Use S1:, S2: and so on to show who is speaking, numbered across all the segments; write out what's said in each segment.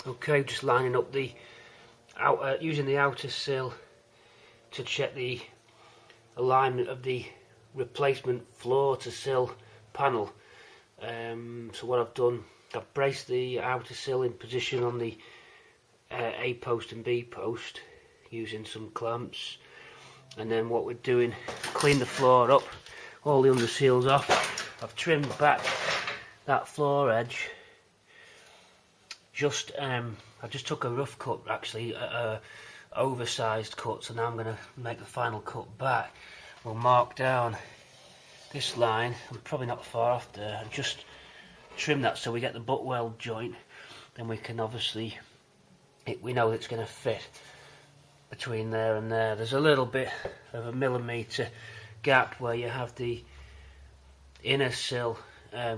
S1: Okay, just lining up the outer, using the outer sill to check the alignment of the replacement floor to sill panel. So what I've done, I've braced the outer sill in position on the A post and B post using some clamps, and then what we're doing, clean the floor up, all the under seals off. I've trimmed back that floor edge. I just took a rough cut, actually, oversized cut, so now I'm going to make the final cut back. We'll mark down this line, I'm probably not far off there, and just trim that so we get the butt weld joint. Then we can obviously, we know it's going to fit between there and there. There's a little bit of a millimetre gap where you have the inner sill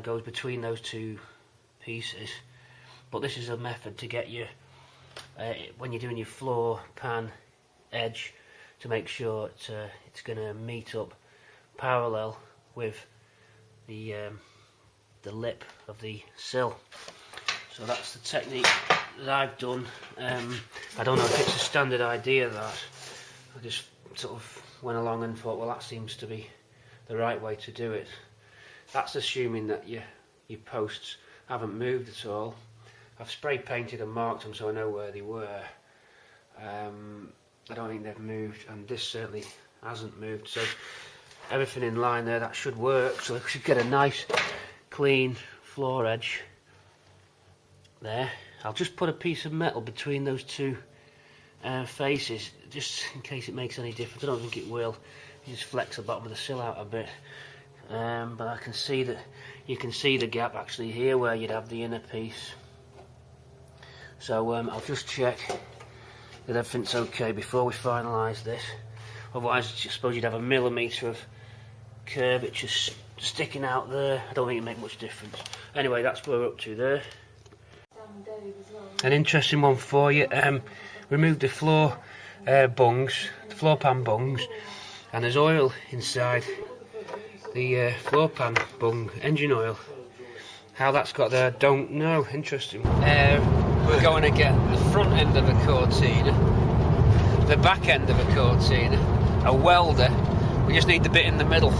S1: goes between those two pieces. But this is a method to get you, when you're doing your floor pan edge, to make sure it's going to meet up parallel with the lip of the sill. So that's the technique that I've done. I don't know if it's a standard idea, that I just sort of went along and thought, well, that seems to be the right way to do it. That's assuming that your posts haven't moved at all. I've spray painted and marked them so I know where they were. I don't think they've moved, and this certainly hasn't moved, so everything in line there, that should work. So we should get a nice clean floor edge there. I'll just put a piece of metal between those two faces, just in case it makes any difference. I don't think it will. You just flex the bottom of the sill out a bit, but I can see that you can see the gap actually here where you'd have the inner piece. So I'll just check that everything's okay before we finalise this. Otherwise, I suppose you'd have a millimetre of curvature sticking out there. I don't think it'd make much difference. Anyway, that's where we're up to there. An interesting one for you. Remove the floor bungs, the floor pan bungs, and there's oil inside the floor pan bung, engine oil. How that's got there, I don't know. Interesting. We're going to get the front end of a Cortina, the back end of a Cortina, a welder. We just need the bit in the middle.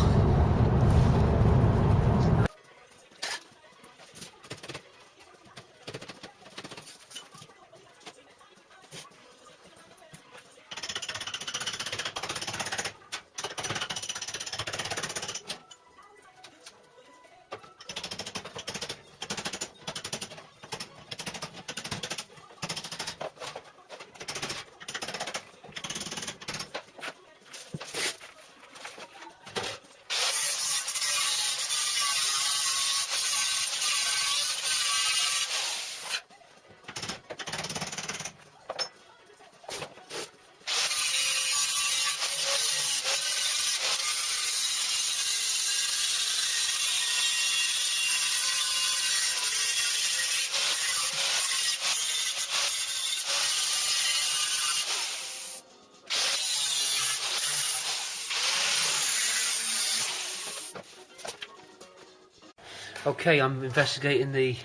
S1: Okay, I'm investigating the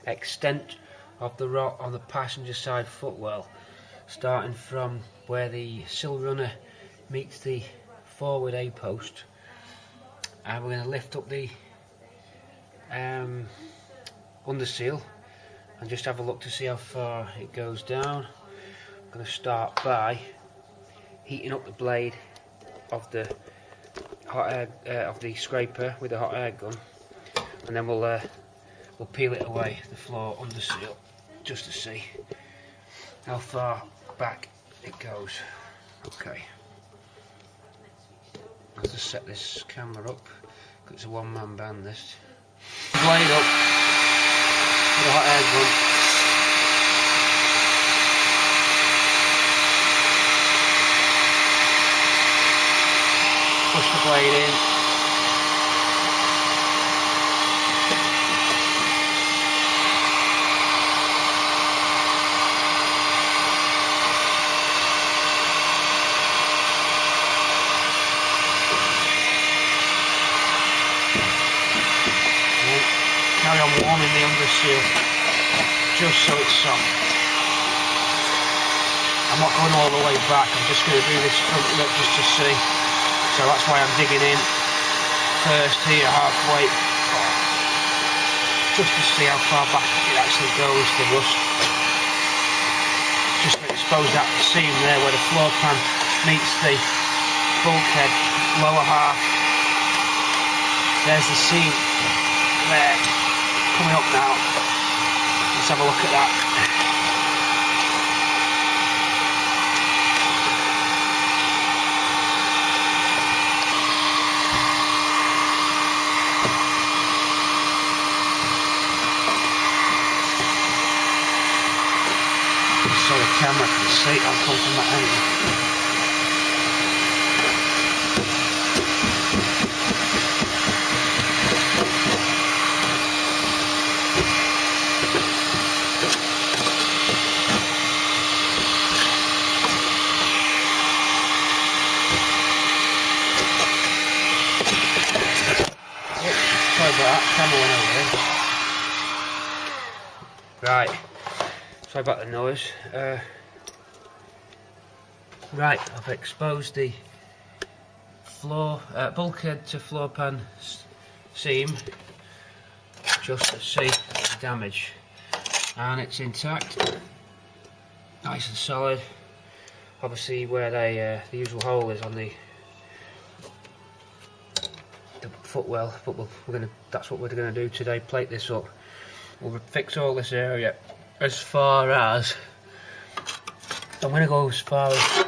S1: extent of the rot on the passenger side footwell, starting from where the sill runner meets the forward A post, and we're going to lift up the under seal and just have a look to see how far it goes down. I'm going to start by heating up the blade of the hot air of the scraper with the hot air gun, and then we'll peel it away, the floor under seal, just to see how far back it goes. Okay, I'll just set this camera up because it's a one-man band. This blade up with the hot air gun. Push the blade in. Carry on warming the under seal just so it's soft. I'm not going all the way back, I'm just going to do this front lip just to see. So that's why I'm digging in first here, halfway, just to see how far back it actually goes, the rust. Just to expose that seam there where the floor pan meets the bulkhead, lower half. There's the seam there, coming up now. Let's have a look at that. So the camera can see, I'll come from that angle. Sorry about that, camera went over there. Right, sorry about the noise. Right, I've exposed the floor, bulkhead to floor pan seam just to see the damage, and it's intact, nice and solid. Obviously where the usual hole is on the footwell, but that's what we're going to do today, plate this up. We'll fix all this area as far as, I'm going to go as far as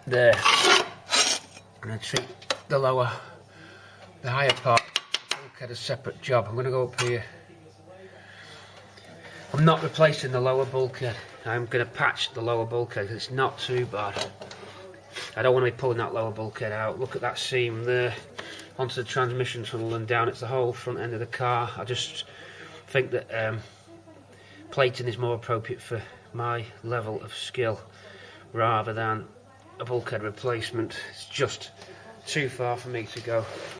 S1: there. I'm going to treat the higher part, bulkhead, a separate job. I'm going to go up here. I'm not replacing the lower bulkhead. I'm going to patch the lower bulkhead because it's not too bad. I don't want to be pulling that lower bulkhead out. Look at that seam there onto the transmission tunnel and down. It's the whole front end of the car. I just think that plating is more appropriate for my level of skill rather than a bulkhead replacement. It's just too far for me to go.